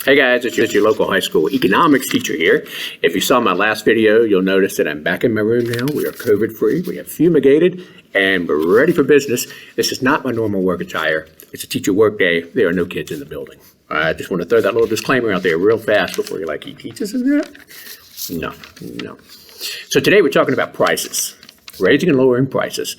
Hey guys, it's your local high school economics teacher here. If you saw my last video, you'll notice that I'm back in my room now. We are COVID free, we have fumigated, and we're ready for business. This is not my normal work attire. It's a teacher work day. There are no kids in the building. I just want to throw that little disclaimer out there real fast before you're like, he teaches in that? No. So today we're talking about prices, raising and lowering prices.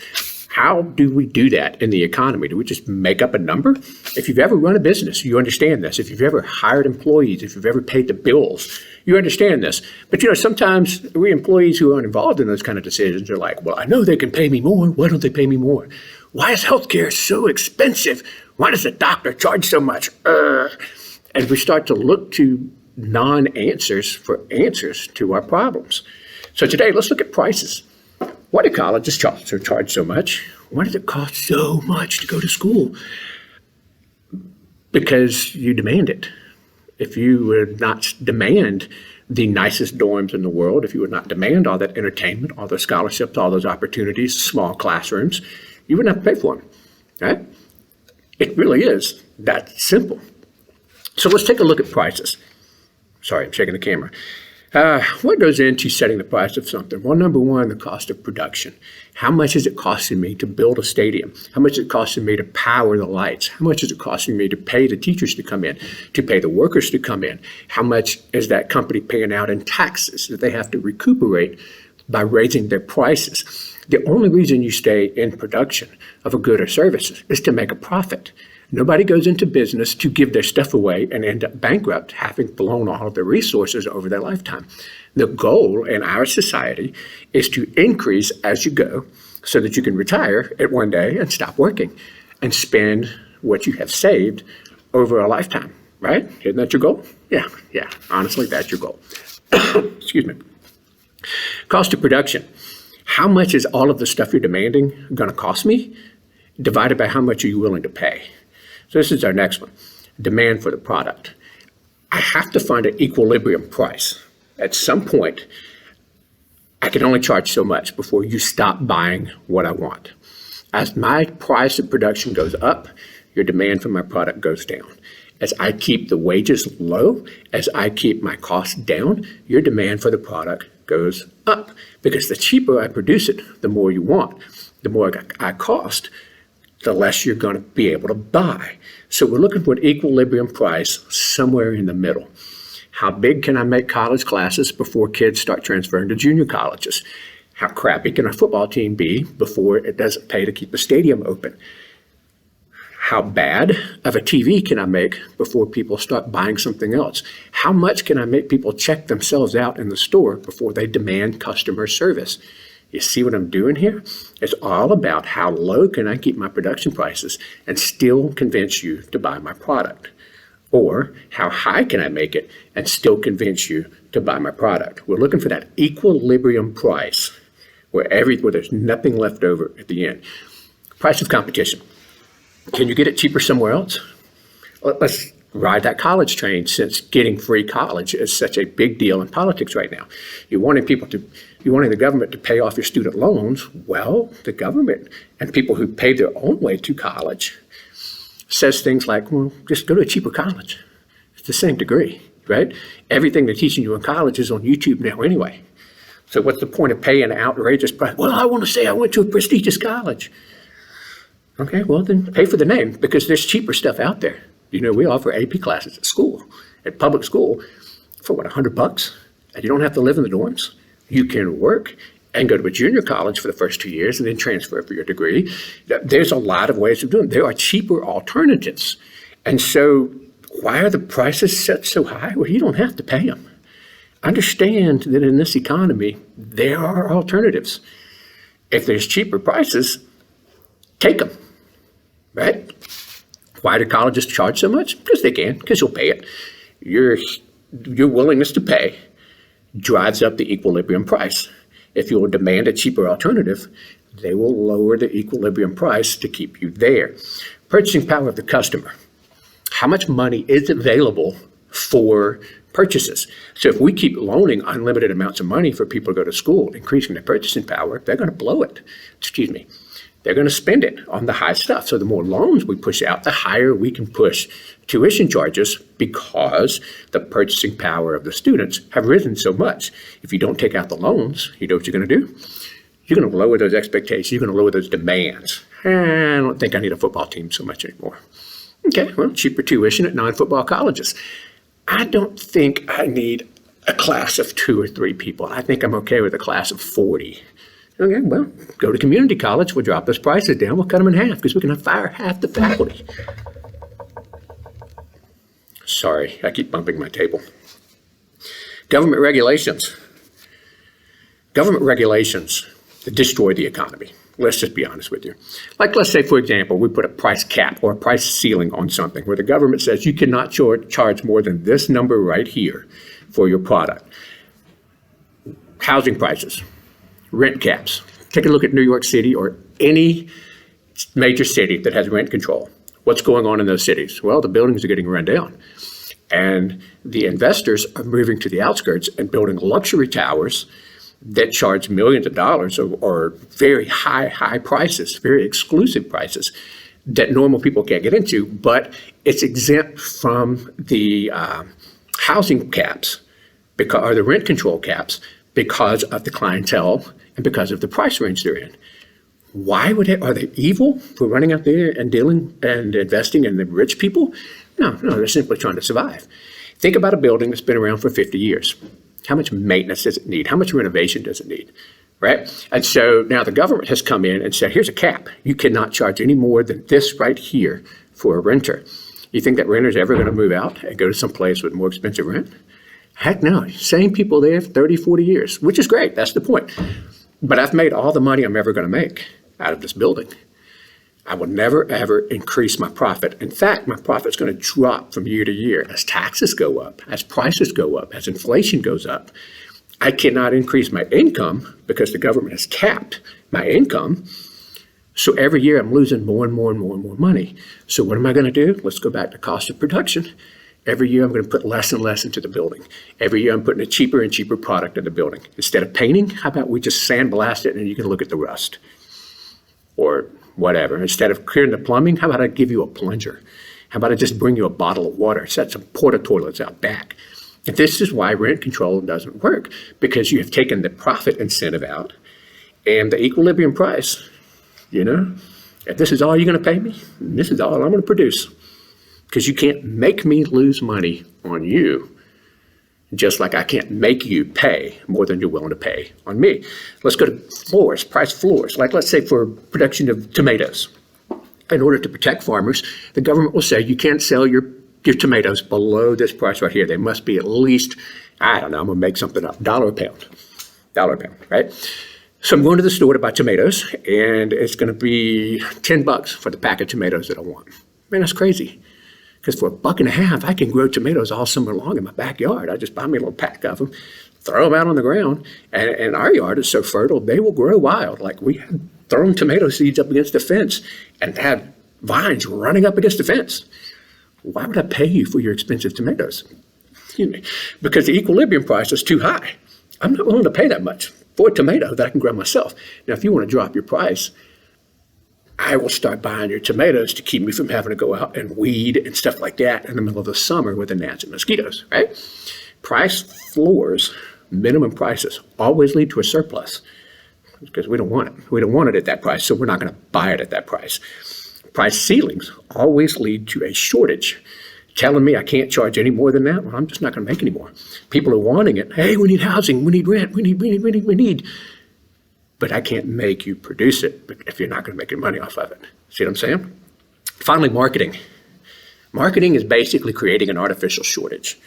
How do we do that in the economy? Do we just make up a number? If you've ever run a business, you understand this. If you've ever hired employees, if you've ever paid the bills, you understand this. But sometimes we employees who aren't involved in those kind of decisions are like, well, I know they can pay me more. Why don't they pay me more? Why is healthcare so expensive? Why does the doctor charge so much? And we start to look to non-answers for answers to our problems. So today, let's look at prices. Why do colleges charge so much? Why does it cost so much to go to school? Because you demand it. If you would not demand the nicest dorms in the world, if you would not demand all that entertainment, all those scholarships, all those opportunities, small classrooms, you wouldn't have to pay for them, right? It really is that simple. So let's take a look at prices. Sorry, I'm shaking the camera. What goes into setting the price of something? Well, number one, the cost of production. How much is it costing me to build a stadium? How much is it costing me to power the lights? How much is it costing me to pay the teachers to come in, to pay the workers to come in? How much is that company paying out in taxes that they have to recuperate by raising their prices? The only reason you stay in production of a good or service is to make a profit. Nobody goes into business to give their stuff away and end up bankrupt, having blown all of their resources over their lifetime. The goal in our society is to increase as you go so that you can retire at one day and stop working and spend what you have saved over a lifetime, right? Isn't that your goal? Yeah. Honestly, that's your goal. Excuse me. Cost of production. How much is all of the stuff you're demanding going to cost me? Divided by how much are you willing to pay? So this is our next one, demand for the product. I have to find an equilibrium price. At some point, I can only charge so much before you stop buying what I want. As my price of production goes up, your demand for my product goes down. As I keep the wages low, as I keep my costs down, your demand for the product goes up. Because the cheaper I produce it, the more you want. The more I cost, the less you're going to be able to buy. So we're looking for an equilibrium price somewhere in the middle. How big can I make college classes before kids start transferring to junior colleges? How crappy can a football team be before it doesn't pay to keep the stadium open? How bad of a TV can I make before people start buying something else? How much can I make people check themselves out in the store before they demand customer service? You see what I'm doing here? It's all about how low can I keep my production prices and still convince you to buy my product? Or how high can I make it and still convince you to buy my product? We're looking for that equilibrium price where there's nothing left over at the end. Price of competition. Can you get it cheaper somewhere else? Let's ride that college train, since getting free college is such a big deal in politics right now. You're wanting the government to pay off your student loans. Well, the government and people who pay their own way to college says things like, well, just go to a cheaper college. It's the same degree, right? Everything they're teaching you in college is on YouTube now anyway. So what's the point of paying an outrageous price? Well, I want to say I went to a prestigious college. Okay, well then pay for the name, because there's cheaper stuff out there. We offer AP classes at public school for $100, and you don't have to live in the dorms. You can work and go to a junior college for the first 2 years and then transfer for your degree. There's a lot of ways of doing it. There are cheaper alternatives. And so why are the prices set so high? Well, you don't have to pay them. Understand that in this economy, there are alternatives. If there's cheaper prices, take them, right? Why do colleges charge so much? Because they can, because you'll pay it. Your willingness to pay drives up the equilibrium price. If you will demand a cheaper alternative, they will lower the equilibrium price to keep you there. Purchasing power of the customer. How much money is available for purchases? So if we keep loaning unlimited amounts of money for people to go to school, increasing their purchasing power, they're going to blow it. they're going to spend it on the high stuff. So the more loans we push out, the higher we can push tuition charges because the purchasing power of the students have risen so much. If you don't take out the loans, you know what you're going to do? You're going to lower those expectations. You're going to lower those demands. I don't think I need a football team so much anymore. Okay, well, cheaper tuition at non-football colleges. I don't think I need a class of 2 or 3 people. I think I'm okay with a class of 40. Okay, well, go to community college. We'll drop those prices down. We'll cut them in half because we can fire half the faculty. Sorry, I keep bumping my table. Government regulations. Government regulations that destroy the economy. Let's just be honest with you. Like, let's say, for example, we put a price cap or a price ceiling on something where the government says you cannot charge more than this number right here for your product. Housing prices, rent caps. Take a look at New York City or any major city that has rent control. What's going on in those cities? Well, the buildings are getting run down. And the investors are moving to the outskirts and building luxury towers that charge millions of dollars or very high prices, very exclusive prices that normal people can't get into, but it's exempt from the housing caps or the rent control caps because of the clientele and because of the price range they're in. Why would are they evil for running out there and dealing and investing in the rich people? No, they're simply trying to survive. Think about a building that's been around for 50 years. How much maintenance does it need? How much renovation does it need? Right? And so now the government has come in and said, here's a cap. You cannot charge any more than this right here for a renter. You think that renter's ever going to move out and go to some place with more expensive rent? Heck no. Same people there for 30, 40 years, which is great. That's the point. But I've made all the money I'm ever going to make out of this building. I will never, ever increase my profit. In fact, my profit's going to drop from year to year as taxes go up, as prices go up, as inflation goes up. I cannot increase my income because the government has capped my income. So every year I'm losing more and more and more and more money. So what am I going to do? Let's go back to cost of production. Every year I'm going to put less and less into the building. Every year I'm putting a cheaper and cheaper product in the building. Instead of painting, how about we just sandblast it and you can look at the rust? Or whatever. Instead of clearing the plumbing, how about I give you a plunger? How about I just bring you a bottle of water? Set some porta toilets out back. And this is why rent control doesn't work, because you have taken the profit incentive out and the equilibrium price. You know, if this is all you're going to pay me, this is all I'm going to produce. Because you can't make me lose money on you, just like I can't make you pay more than you're willing to pay on me. Let's go to floors, price floors. Like let's say for production of tomatoes. In order to protect farmers, the government will say you can't sell your tomatoes below this price right here. They must be at least, I don't know, I'm going to make something up, $1 a pound, right? So I'm going to the store to buy tomatoes, and it's going to be $10 for the pack of tomatoes that I want. Man, that's crazy. Because for $1.50, I can grow tomatoes all summer long in my backyard. I just buy me a little pack of them, throw them out on the ground, and our yard is so fertile, they will grow wild. Like we had thrown tomato seeds up against the fence and had vines running up against the fence. Why would I pay you for your expensive tomatoes? Because the equilibrium price is too high. I'm not willing to pay that much for a tomato that I can grow myself. Now, if you want to drop your price, I will start buying your tomatoes to keep me from having to go out and weed and stuff like that in the middle of the summer with the gnats and mosquitoes, right? Price floors, minimum prices, always lead to a surplus because we don't want it. We don't want it at that price, so we're not going to buy it at that price. Price ceilings always lead to a shortage. Telling me I can't charge any more than that, well, I'm just not going to make any more. People are wanting it. Hey, we need housing, we need rent, we need. But I can't make you produce it if you're not going to make any money off of it. See what I'm saying? Finally, marketing. Marketing is basically creating an artificial shortage.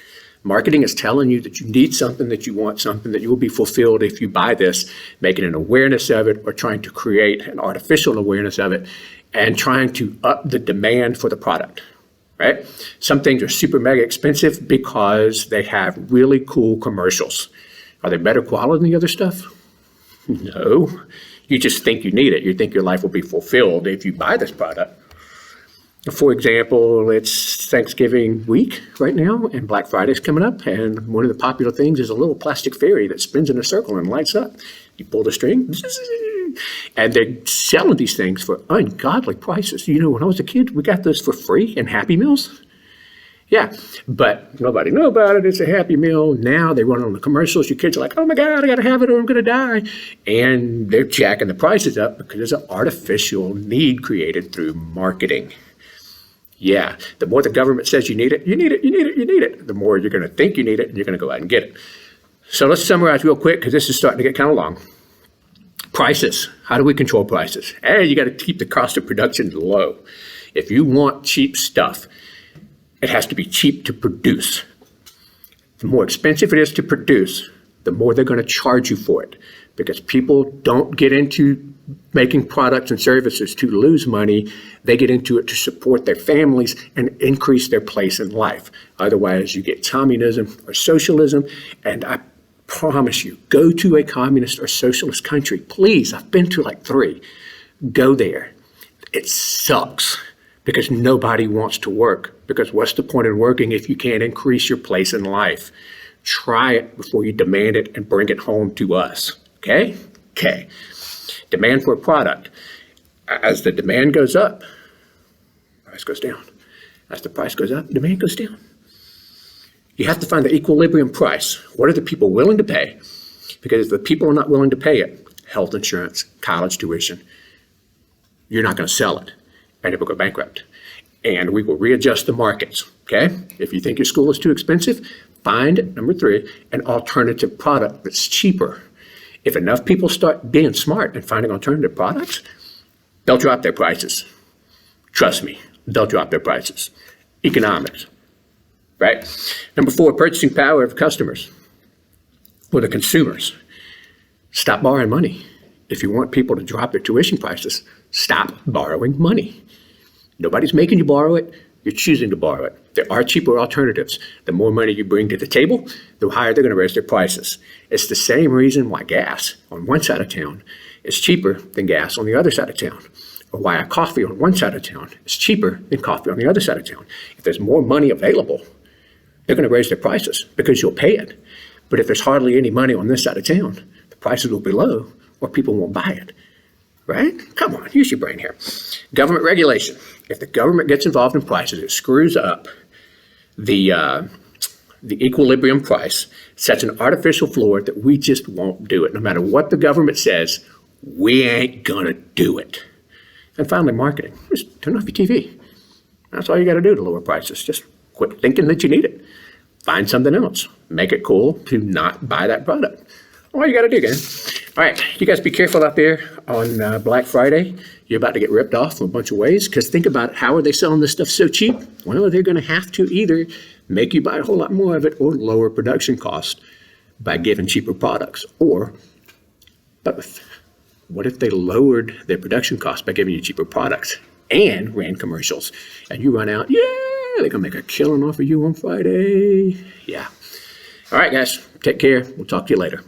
Marketing is telling you that you need something, that you want something, that you will be fulfilled if you buy this, making an awareness of it or trying to create an artificial awareness of it and trying to up the demand for the product, right? Some things are super mega expensive because they have really cool commercials. Are they better quality than the other stuff? No, you just think you need it. You think your life will be fulfilled if you buy this product. For example, it's Thanksgiving week right now, and Black Friday's coming up, and one of the popular things is a little plastic fairy that spins in a circle and lights up. You pull the string, And they're selling these things for ungodly prices. You know, when I was a kid, we got those for free in Happy Meals. Yeah, but nobody knew about it. It's a Happy Meal. Now they run on the commercials. Your kids are like, oh my God, I got to have it or I'm going to die. And they're jacking the prices up because there's an artificial need created through marketing. Yeah, the more the government says you need it, the more you're going to think you need it and you're going to go out and get it. So let's summarize real quick because this is starting to get kind of long. Prices. How do we control prices? Hey, you got to keep the cost of production low. If you want cheap stuff, it has to be cheap to produce. The more expensive it is to produce, the more they're going to charge you for it. Because people don't get into making products and services to lose money. They get into it to support their families and increase their place in life. Otherwise, you get communism or socialism. And I promise you, go to a communist or socialist country. Please, I've been to like 3. Go there. It sucks. Because nobody wants to work. Because what's the point in working if you can't increase your place in life? Try it before you demand it and bring it home to us. Okay? Okay. Demand for a product. As the demand goes up, price goes down. As the price goes up, demand goes down. You have to find the equilibrium price. What are the people willing to pay? Because if the people are not willing to pay it, health insurance, college tuition, you're not going to sell it. And it will go bankrupt. And we will readjust the markets, okay? If you think your school is too expensive, find, number 3, an alternative product that's cheaper. If enough people start being smart and finding alternative products, they'll drop their prices. Trust me, they'll drop their prices. Economics, right? Number 4, purchasing power of customers or the consumers. Stop borrowing money. If you want people to drop their tuition prices, stop borrowing money. Nobody's making you borrow it. You're choosing to borrow it. There are cheaper alternatives. The more money you bring to the table, the higher they're going to raise their prices. It's the same reason why gas on one side of town is cheaper than gas on the other side of town, or why a coffee on one side of town is cheaper than coffee on the other side of town. If there's more money available, they're going to raise their prices because you'll pay it. But if there's hardly any money on this side of town, the prices will be low or people won't buy it. Right? Come on, use your brain here. Government regulation. If the government gets involved in prices, it screws up the equilibrium price, sets an artificial floor that we just won't do it. No matter what the government says, we ain't gonna do it. And finally, marketing. Just turn off your TV. That's all you gotta do to lower prices. Just quit thinking that you need it. Find something else. Make it cool to not buy that product. All you got to do, guys. All right, you guys be careful out there on Black Friday. You're about to get ripped off in a bunch of ways because think about it. How are they selling this stuff so cheap? Well, they're going to have to either make you buy a whole lot more of it or lower production cost by giving cheaper products, or both. What if they lowered their production cost by giving you cheaper products and ran commercials and you run out, yeah, they're going to make a killing off of you on Friday. Yeah. All right, guys, take care. We'll talk to you later.